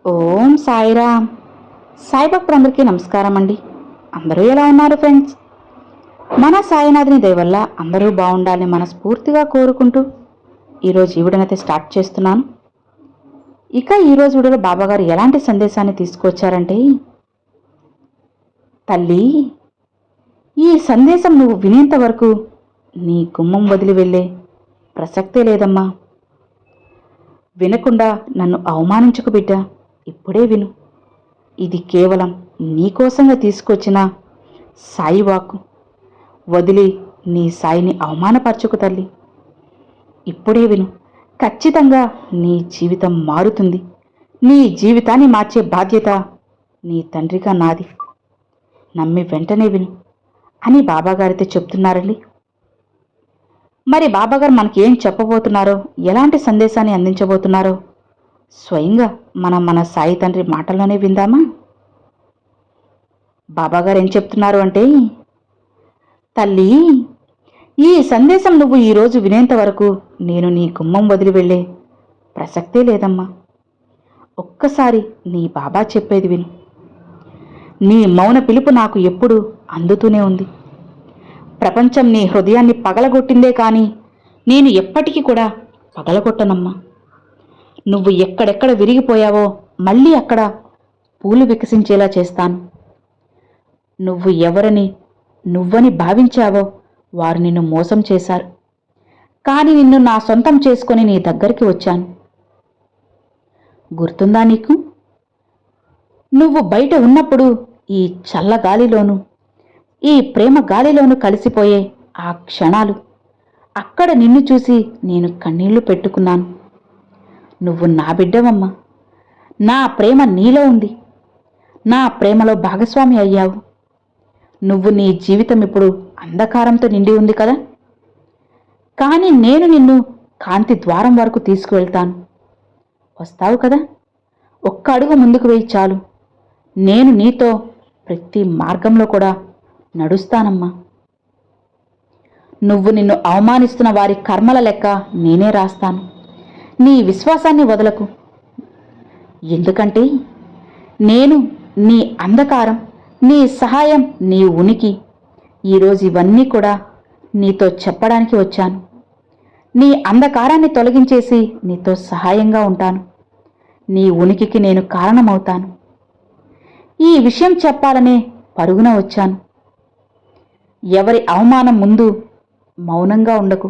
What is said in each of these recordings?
ఓం సాయిరామ్. సాయి భక్తులందరికీ నమస్కారం అండి. అందరూ ఎలా ఉన్నారు ఫ్రెండ్స్? మన సాయినాథుని దయ వల్ల అందరూ బాగుండాలని మనస్ఫూర్తిగా కోరుకుంటూ ఈరోజు ఈ వీడియోనైతే స్టార్ట్ చేస్తున్నాను. ఇక ఈరోజు వీడియోలో బాబాగారు ఎలాంటి సందేశాన్ని తీసుకొచ్చారంటే, తల్లి, ఈ సందేశం నువ్వు వినేంత వరకు నీ గుమ్మం వదిలి వెళ్ళే ప్రసక్తే లేదమ్మా. వినకుండా నన్ను అవమానించకు బిడ్డ. ఇప్పుడే విను. ఇది కేవలం నీకోసంగా తీసుకొచ్చిన సాయి వాక్కు. వదిలి నీ సాయిని అవమానపరచుకు తల్లి. ఇప్పుడే విను. ఖచ్చితంగా నీ జీవితం మారుతుంది. నీ జీవితాన్ని మార్చే బాధ్యత నీ తండ్రిగా నాది. నమ్మి వెంటనే విను అని బాబాగారితో చెప్తున్నారండి. మరి బాబాగారు మనకి ఏం చెప్పబోతున్నారో, ఎలాంటి సందేశాన్ని అందించబోతున్నారో స్వయంగా మనం మన సాయి తండ్రి మాటల్లోనే విందామా? బాబాగారు ఏం చెప్తున్నారు అంటే, తల్లి, ఈ సందేశం నువ్వు ఈరోజు వినేంత వరకు నేను నీ గుమ్మం వదిలి వెళ్ళే ప్రసక్తే లేదమ్మా. ఒక్కసారి నీ బాబా చెప్పేది విను. నీ మౌన పిలుపు నాకు ఎప్పుడూ అందుతూనే ఉంది. ప్రపంచం నీ హృదయాన్ని పగలగొట్టిందే కానీ నేను ఎప్పటికీ కూడా పగలగొట్టనమ్మా. నువ్వు ఎక్కడెక్కడ విరిగిపోయావో మళ్ళీ అక్కడ పూలు వికసించేలా చేస్తాను. నువ్వు ఎవరని నువ్వని భావించావో వారు నిన్ను మోసం చేశారు. కానీ నిన్ను నా సొంతం చేసుకొని నీ దగ్గరికి వచ్చాను. గుర్తుందా నీకు? నువ్వు బయట ఉన్నప్పుడు ఈ చల్లగాలిలోనూ ఈ ప్రేమ గాలిలోనూ కలిసిపోయే ఆ క్షణాలు, అక్కడ నిన్ను చూసి నేను కన్నీళ్లు పెట్టుకున్నాను. నువ్వు నా బిడ్డవమ్మా. నా ప్రేమ నీలో ఉంది. నా ప్రేమలో భాగస్వామి అయ్యావు. నువ్వు నీ జీవితం ఇప్పుడు అంధకారంతో నిండి ఉంది కదా, కానీ నేను నిన్ను కాంతి ద్వారం వరకు తీసుకువెళ్తాను. వస్తావు కదా? ఒక్క అడుగు ముందుకు వేయి చాలు. నేను నీతో ప్రతి మార్గంలో కూడా నడుస్తానమ్మా. నువ్వు నిన్ను అవమానిస్తున్న వారి కర్మల లెక్క నేనే రాస్తాను. నీ విశ్వాసాన్ని వదలకు. ఎందుకంటే నేను నీ అంధకారం, నీ సహాయం, నీ ఉనికి, ఈరోజు ఇవన్నీ కూడా నీతో చెప్పడానికి వచ్చాను. నీ అంధకారాన్ని తొలగించేసి నీతో సహాయంగా ఉంటాను. నీ ఉనికికి నేను కారణమవుతాను. ఈ విషయం చెప్పాలనే పరుగున వచ్చాను. ఎవరి అవమానం ముందు మౌనంగా ఉండకు.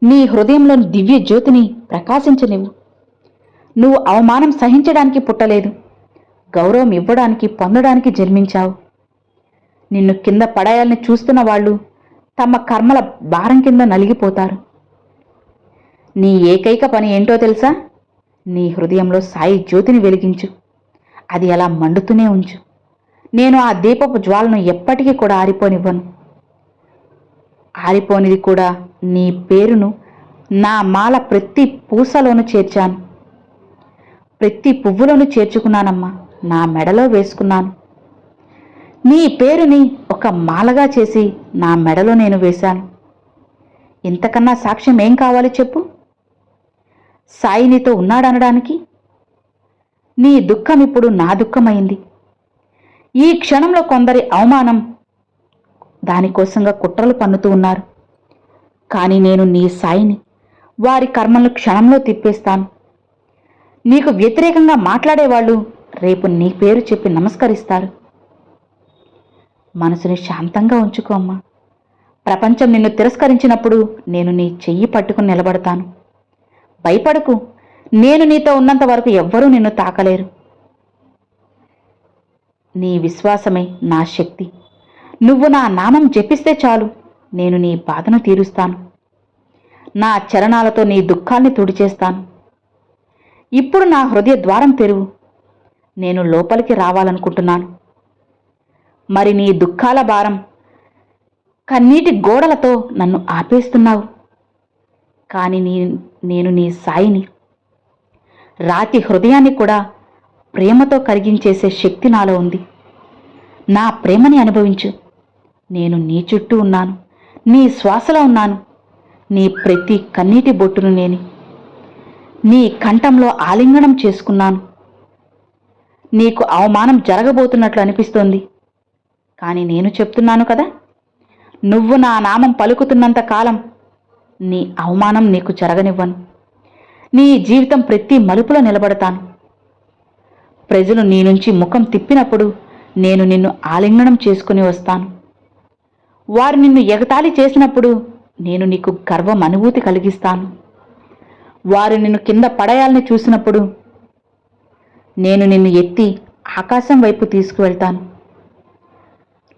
నీ హృదయంలోని దివ్య జ్యోతిని ప్రకాశించనివ్వు. నువ్వు అవమానం సహించడానికి పుట్టలేదు, గౌరవం ఇవ్వడానికి, పొందడానికి జన్మించావు. నిన్ను కింద పడేయాలని చూస్తున్న వాళ్ళు తమ కర్మల భారం కింద నలిగిపోతారు. నీ ఏకైక పని ఏంటో తెలుసా? నీ హృదయంలో సాయి జ్యోతిని వెలిగించు. అది అలా మండుతూనే ఉంచు. నేను ఆ దీపపు జ్వాలను ఎప్పటికీ కూడా ఆరిపోనివ్వను. ఆరిపోనిది కూడా నీ పేరును నా మాల ప్రతి పూసలోనూ చేర్చాను. ప్రతి పువ్వులోనూ చేర్చుకున్నానమ్మా. నా మెడలో వేసుకున్నాను. నీ పేరుని ఒక మాలగా చేసి నా మెడలో నేను వేశాను. ఇంతకన్నా సాక్ష్యం ఏం కావాలి చెప్పు? సాయి నీతో ఉన్నాడనడానికి. నీ దుఃఖం ఇప్పుడు నా దుఃఖమైంది. ఈ క్షణంలో కొందరి అవమానం దానికోసంగా కుట్రలు పన్నుతూ ఉన్నారు. కానీ నేను నీ సాయిని. వారి కర్మలను క్షణంలో తిప్పేస్తాను. నీకు వ్యతిరేకంగా మాట్లాడేవాళ్ళు రేపు నీ పేరు చెప్పి నమస్కరిస్తారు. మనసుని శాంతంగా ఉంచుకోమ్మా. ప్రపంచం నిన్ను తిరస్కరించినప్పుడు నేను నీ చెయ్యి పట్టుకుని నిలబడతాను. భయపడకు. నేను నీతో ఉన్నంత వరకు ఎవ్వరూ నిన్ను తాకలేరు. నీ విశ్వాసమే నా శక్తి. నువ్వు నా నామం జపిస్తే చాలు, నేను నీ బాధను తీరుస్తాను. నా చరణాలతో నీ దుఃఖాన్ని తుడిచేస్తాను. ఇప్పుడు నా హృదయ ద్వారం తెరువు. నేను లోపలికి రావాలనుకుంటున్నాను. మరి నీ దుఃఖాల భారం, కన్నీటి గోడలతో నన్ను ఆపేస్తున్నావు. కానీ నేను నీ సాయిని. రాతి హృదయాన్ని కూడా ప్రేమతో కరిగించేసే శక్తి నాలో ఉంది. నా ప్రేమని అనుభవించు. నేను నీ చుట్టూ ఉన్నాను. నీ శ్వాసలో ఉన్నాను. నీ ప్రతి కన్నీటి బొట్టును నేను నీ కంఠంలో ఆలింగనం చేసుకున్నాను. నీకు అవమానం జరగబోతున్నట్లు అనిపిస్తోంది. కానీ నేను చెప్తున్నాను కదా, నువ్వు నా నామం పలుకుతున్నంత కాలం నీ అవమానం నీకు జరగనివ్వను. నీ జీవితం ప్రతి మలుపులో నిలబడతాను. ప్రజలు నీ నుంచి ముఖం తిప్పినప్పుడు నేను నిన్ను ఆలింగనం చేసుకుని వస్తాను. వారు నిన్ను ఎగతాళి చేసినప్పుడు నేను నీకు గర్వం అనుభూతి కలిగిస్తాను. వారు నిన్ను కింద పడేయాలని చూసినప్పుడు నేను నిన్ను ఎత్తి ఆకాశం వైపు తీసుకువెళ్తాను.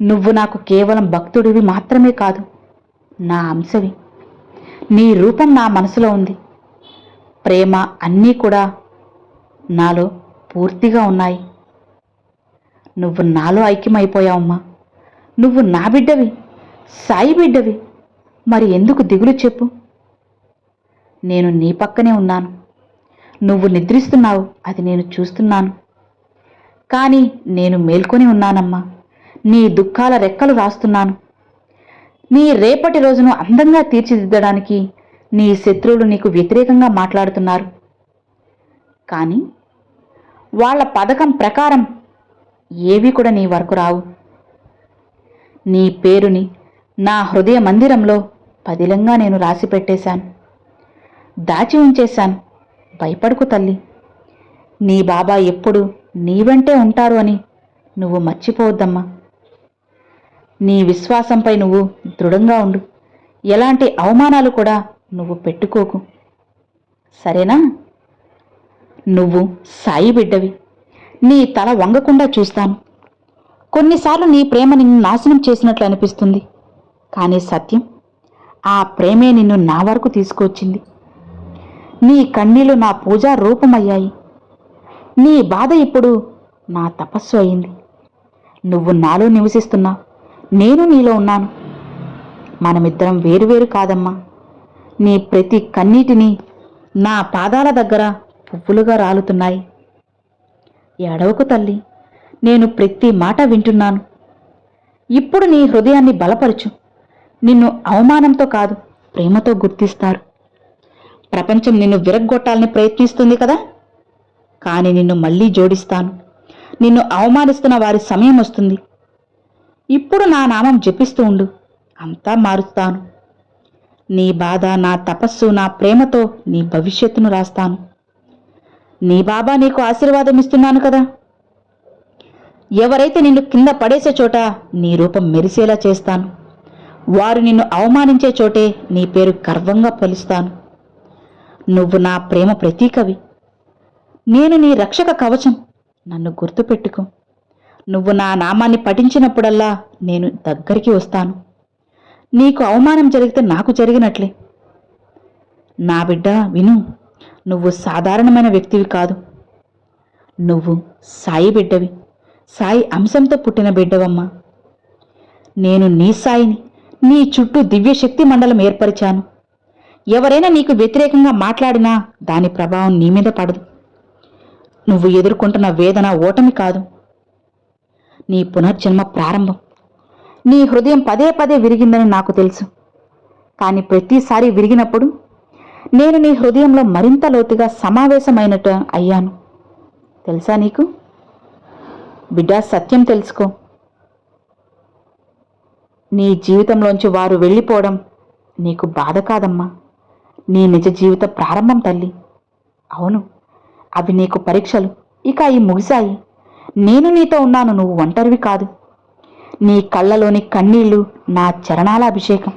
నువ్వు నాకు కేవలం భక్తుడివి మాత్రమే కాదు, నా అంశవి. నీ రూపం నా మనసులో ఉంది. ప్రేమ అన్నీ కూడా నాలో పూర్తిగా ఉన్నాయి. నువ్వు నాలో ఐక్యమైపోయావమ్మా. నువ్వు నా బిడ్డవి, సాయి బిడ్డవి. మరి ఎందుకు దిగులు చెప్పు? నేను నీ పక్కనే ఉన్నాను. నువ్వు నిద్రిస్తున్నావు, అది నేను చూస్తున్నాను. కానీ నేను మేల్కొని ఉన్నానమ్మా. నీ దుఃఖాల రెక్కలు రాస్తున్నాను. నీ రేపటి రోజును అందంగా తీర్చిదిద్దడానికి నీ శత్రువులు నీకు వ్యతిరేకంగా మాట్లాడుతున్నారు. కానీ వాళ్ళ పథకం ప్రకారం ఏవి కూడా నీ వరకు రావు. నీ పేరుని నా హృదయ మందిరంలో పదిలంగా నేను రాసి పెట్టేశాను, దాచి ఉంచేశాను. భయపడుకు తల్లి. నీ బాబా ఎప్పుడు నీ వెంటే ఉంటారు అని నువ్వు మర్చిపోవద్దమ్మా. నీ విశ్వాసంపై నువ్వు దృఢంగా ఉండు. ఎలాంటి అవమానాలు కూడా నువ్వు పెట్టుకోకు, సరేనా? నువ్వు సాయి బిడ్డవి. నీ తల వంగకుండా చూస్తాను. కొన్నిసార్లు నీ ప్రేమ నిన్ను నాశనం చేసినట్లు అనిపిస్తుంది. కానీ సత్యం, ఆ ప్రేమే నిన్ను నా వరకు తీసుకువచ్చింది. నీ కన్నీళ్లు నా పూజా రూపమయ్యాయి. నీ బాధ ఇప్పుడు నా తపస్సు అయింది. నువ్వు నాలో నివసిస్తున్నావు, నేను నీలో ఉన్నాను. మనమిద్దరం వేరువేరు కాదమ్మా. నీ ప్రతి కన్నీటిని నా పాదాల దగ్గర పువ్వులుగా రాలుతున్నాయి. ఏడవకు తల్లి, నేను ప్రతి మాట వింటున్నాను. ఇప్పుడు నీ హృదయాన్ని బలపరచు. నిన్ను అవమానంతో కాదు, ప్రేమతో గుర్తిస్తారు. ప్రపంచం నిన్ను విరగ్గొట్టాలని ప్రయత్నిస్తుంది కదా, కానీ నిన్ను మళ్ళీ జోడిస్తాను. నిన్ను అవమానిస్తున్న వారి సమయం వస్తుంది. ఇప్పుడు నా నామం జపిస్తూ ఉండు, అంతా మారుస్తాను. నీ బాధ, నా తపస్సు, నా ప్రేమతో నీ భవిష్యత్తును రాస్తాను. నీ బాబా నీకు ఆశీర్వాదం ఇస్తున్నాను కదా. ఎవరైతే నిన్ను కింద పడేసే చోట నీ రూపం మెరిసేలా చేస్తాను. వారు నిన్ను అవమానించే చోటే నీ పేరు గర్వంగా పలుస్తాను. నువ్వు నా ప్రేమ ప్రతీకవి. నేను నీ రక్షక కవచం. నన్ను గుర్తుపెట్టుకో. నువ్వు నా నామాన్ని పఠించినప్పుడల్లా నేను దగ్గరికి వస్తాను. నీకు అవమానం జరిగితే నాకు జరిగినట్లే. నా బిడ్డ విను, నువ్వు సాధారణమైన వ్యక్తివి కాదు. నువ్వు సాయి బిడ్డవి, సాయి అంశంతో పుట్టిన బిడ్డవమ్మా. నేను నీ సాయిని. నీ చుట్టూ దివ్యశక్తి మండలం ఏర్పరిచాను. ఎవరైనా నీకు వ్యతిరేకంగా మాట్లాడినా దాని ప్రభావం నీ మీద పడదు. నువ్వు ఎదుర్కొంటున్న వేదన ఓటమి కాదు, నీ పునర్జన్మ ప్రారంభం. నీ హృదయం పదే పదే విరిగిందని నాకు తెలుసు. కానీ ప్రతిసారి విరిగినప్పుడు నేను నీ హృదయంలో మరింత లోతుగా సమావేశమైనట్టు అయ్యాను. తెలుసా నీకు? బిడ్డ, సత్యం తెలుసుకో. నీ జీవితంలోంచి వారు వెళ్ళిపోవడం నీకు బాధ కాదమ్మా, నీ నిజ జీవిత ప్రారంభం తల్లి. అవును, అవి నీకు పరీక్షలు. ఇక అవి ముగిశాయి. నేను నీతో ఉన్నాను, నువ్వు ఒంటరివి కాదు. నీ కళ్ళలోని కన్నీళ్లు నా చరణాల అభిషేకం.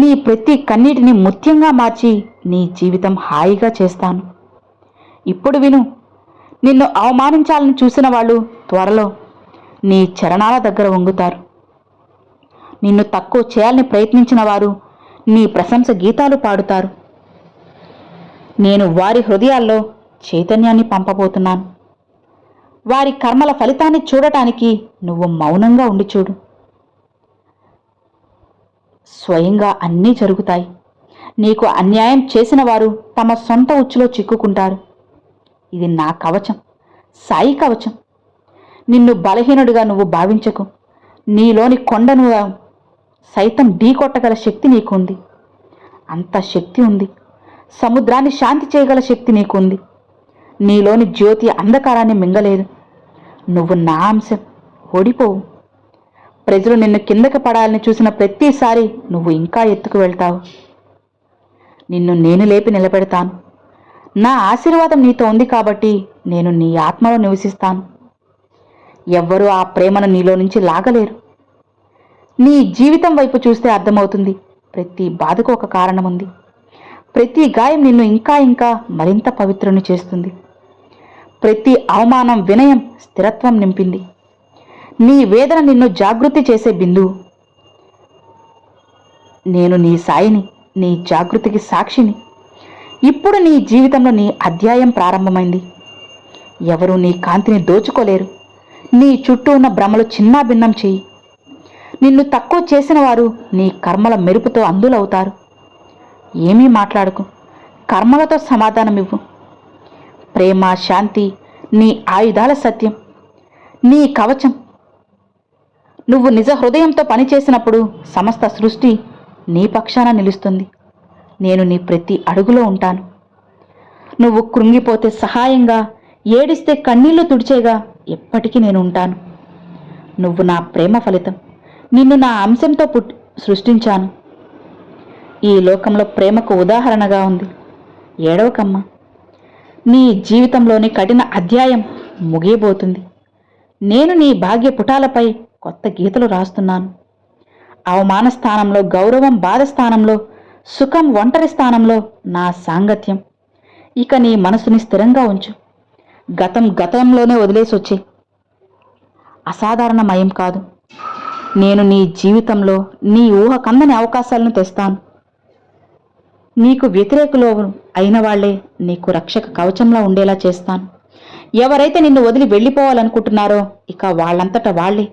నీ ప్రతి కన్నీటిని ముత్యంగా మార్చి నీ జీవితం హాయిగా చేస్తాను. ఇప్పుడు విను, నిన్ను అవమానించాలని చూసిన వాళ్ళు త్వరలో నీ చరణాల దగ్గర వంగుతారు. నిన్ను తక్కువ చేయాలని ప్రయత్నించిన వారు నీ ప్రశంస గీతాలు పాడుతారు. నేను వారి హృదయాల్లో చైతన్యాన్ని పంపబోతున్నాను. వారి కర్మల ఫలితాన్ని చూడటానికి నువ్వు మౌనంగా ఉండి చూడు. స్వయంగా అన్నీ జరుగుతాయి. నీకు అన్యాయం చేసిన వారు తమ సొంత ఉచ్చులో చిక్కుకుంటారు. ఇది నా కవచం, సాయి కవచం. నిన్ను బలహీనుడిగా నువ్వు భావించకు. నీలోని కొండను సైతం ఢీకొట్టగల శక్తి నీకుంది. అంత శక్తి ఉంది. సముద్రాన్ని శాంతి చేయగల శక్తి నీకుంది. నీలోని జ్యోతి అంధకారాన్ని మింగలేదు. నువ్వు నా అంశం, ఓడిపోవు. ప్రజలు నిన్ను కిందకి పడాలని చూసిన ప్రతిసారి నువ్వు ఇంకా ఎత్తుకు వెళ్తావు. నిన్ను నేను లేపి నిలబెడతాను. నా ఆశీర్వాదం నీతో ఉంది కాబట్టి నేను నీ ఆత్మలో నివసిస్తాను. ఎవ్వరూ ఆ ప్రేమను నీలో నుంచి లాగలేరు. నీ జీవితం వైపు చూస్తే అర్థమవుతుంది, ప్రతి బాధకు ఒక కారణం ఉంది. ప్రతి గాయం నిన్ను ఇంకా ఇంకా మరింత పవిత్రుని చేస్తుంది. ప్రతి అవమానం వినయం, స్థిరత్వం నింపింది. నీ వేదన నిన్ను జాగృతి చేసే బిందువు. నేను నీ సాయిని, నీ జాగృతికి సాక్షిని. ఇప్పుడు నీ జీవితంలో నీ అధ్యాయం ప్రారంభమైంది. ఎవరూ నీ కాంతిని దోచుకోలేరు. నీ చుట్టూ ఉన్న భ్రమలు చిన్నాభిన్నం చేయి. నిన్ను తక్కువ చేసిన వారు నీ కర్మల మెరుపుతో అందులవుతారు. ఏమీ మాట్లాడకు, కర్మలతో సమాధానమివ్వు. ప్రేమ, శాంతి నీ ఆయుధాల సత్యం, నీ కవచం. నువ్వు నిజ హృదయంతో పనిచేసినప్పుడు సమస్త సృష్టి నీ పక్షాన నిలుస్తుంది. నేను నీ ప్రతి అడుగులో ఉంటాను. నువ్వు కృంగిపోతే సహాయంగా, ఏడిస్తే కన్నీళ్లు తుడిచేగా ఎప్పటికీ నేను ఉంటాను. నువ్వు నా ప్రేమ ఫలితం. నిన్ను నా అంశంతో సృష్టించాను. ఈ లోకంలో ప్రేమకు ఉదాహరణగా ఉంది. ఏడవకమ్మా, నీ జీవితంలోని కఠిన అధ్యాయం ముగియబోతుంది. నేను నీ భాగ్య పుటాలపై కొత్త గీతలు రాస్తున్నాను. అవమాన స్థానంలో గౌరవం, బాధ స్థానంలో సుఖం, ఒంటరి స్థానంలో నా సాంగత్యం. ఇక నీ మనసుని స్థిరంగా ఉంచు. గతం గతంలోనే వదిలేసి వచ్చే అసాధారణమయం కాదు. నేను నీ జీవితంలో నీ ఊహ కందని అవకాశాలను తెస్తాను. నీకు వ్యతిరేకులు అయిన వాళ్లే నీకు రక్షక కవచంలా ఉండేలా చేస్తాను. ఎవరైతే నిన్ను వదిలి వెళ్ళిపోవాలనుకుంటున్నారో ఇక వాళ్ళంతట వాళ్లే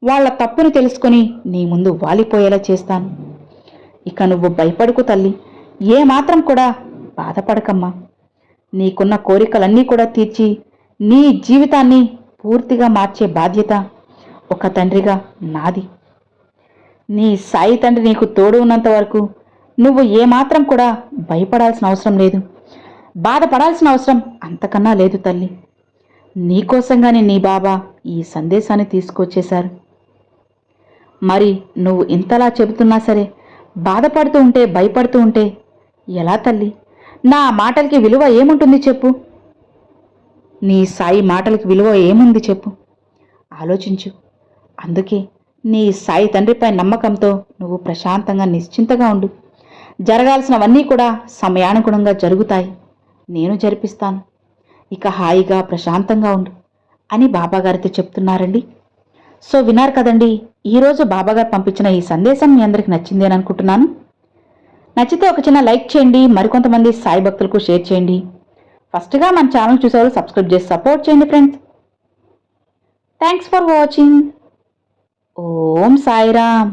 వాళ్ల తప్పును తెలుసుకుని నీ ముందు వాలిపోయేలా చేస్తాను. ఇక నువ్వు భయపడుకు తల్లి, ఏమాత్రం కూడా బాధపడకమ్మా. నీకున్న కోరికలన్నీ కూడా తీర్చి నీ జీవితాన్ని పూర్తిగా మార్చే బాధ్యత ఒక తండ్రిగా నాది. నీ సాయి తండ్రి నీకు తోడు ఉన్నంత వరకు నువ్వు ఏమాత్రం కూడా భయపడాల్సిన అవసరం లేదు, బాధపడాల్సిన అవసరం అంతకన్నా లేదు తల్లి. నీకోసంగానే నీ బాబా ఈ సందేశాన్ని తీసుకొచ్చేశారు. మరి నువ్వు ఇంతలా చెబుతున్నా సరే బాధపడుతూ ఉంటే, భయపడుతూ ఉంటే ఎలా తల్లి? నా మాటలకి విలువ ఏముంటుంది చెప్పు? నీ సాయి మాటలకి విలువ ఏముంది చెప్పు? ఆలోచించు. అందుకే నీ సాయి తండ్రిపై నమ్మకంతో నువ్వు ప్రశాంతంగా, నిశ్చింతగా ఉండు. జరగాల్సినవన్నీ కూడా సమయానుగుణంగా జరుగుతాయి. నేను జరిపిస్తాను. ఇక హాయిగా, ప్రశాంతంగా ఉండు అని బాబాగారితో చెప్తున్నారండి. సో విన్నారు కదండి, ఈరోజు బాబాగారు పంపించిన ఈ సందేశం మీ అందరికి నచ్చింది అని అనుకుంటున్నాను. నచ్చితే ఒక చిన్న లైక్ చేయండి, మరికొంతమంది సాయి భక్తులకు షేర్ చేయండి. ఫస్ట్గా మన ఛానల్ చూసేవాళ్ళు సబ్స్క్రైబ్ చేసి సపోర్ట్ చేయండి friends. Thanks for watching. Om Sairam.